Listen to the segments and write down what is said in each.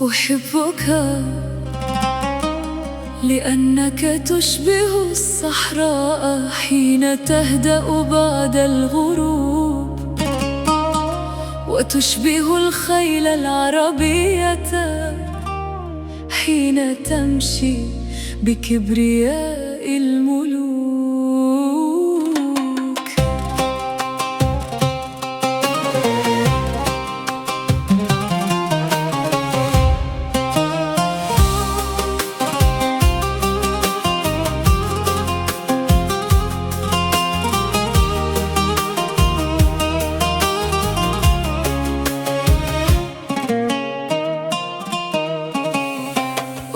أحبك لأنك تشبه الصحراء حين تهدأ بعد الغروب، وتشبه الخيل العربية حين تمشي بكبرياء الملوك.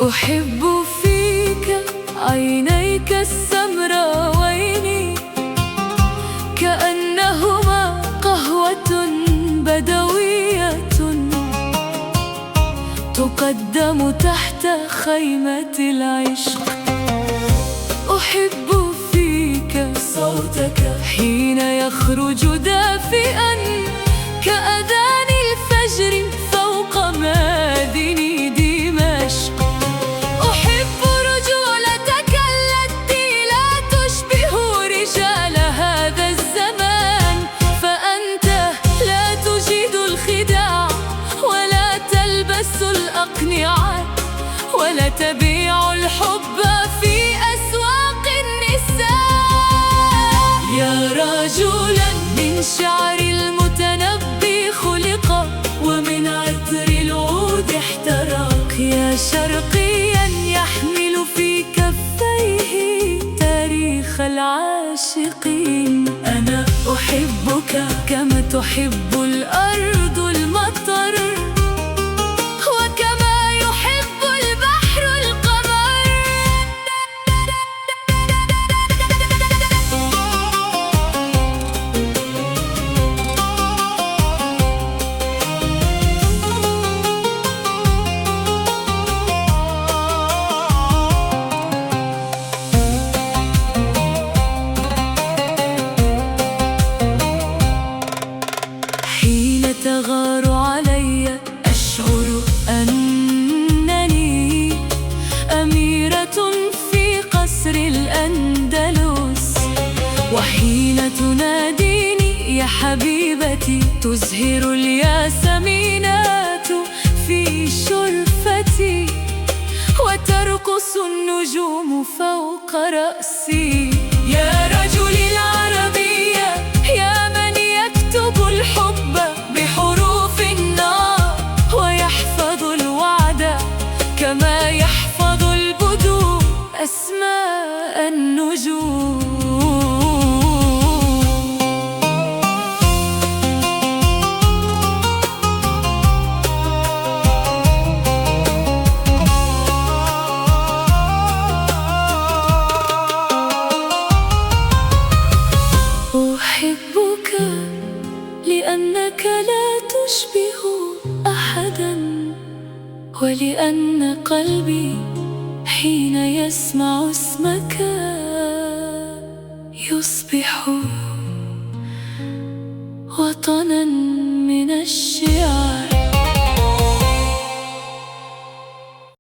أحب فيك عينيك السمراوين كأنهما قهوة بدوية تقدم تحت خيمة العشق. أحب فيك صوتك حين يخرج دافئا كأذان الفجر فوق مادن دمشق. أحب رجولتك التي لا تشبه رجال هذا الزمان، فأنت لا تجيد الخداع ولا تلبس الأقنعة ولا تبيع الحب في أسواق النساء. يا رجلا من شعر المتنبي خلق ومن عطر العود احترق، يا شرقيا يحمل في كفيه تاريخ العاشقين. أنا أحبك كما تحب الأرض المطر، وكما يحب البحر القمر. حين تغار علي أشعر أنني أميرة في قصر الأندلس، وحين تناديني يا حبيبتي تزهر الياسمينات في شرفتي وترقص النجوم فوق رأسي. يا رجلي العربية يا من يكتب الحب بحروف النار ويحفظ الوعد كما يحفظ البدو أسماء النجوم. أحبك لأنك لا تشبه أحدا، ولأن قلبي حين يسمع اسمك يصبح وطنا من الشعر.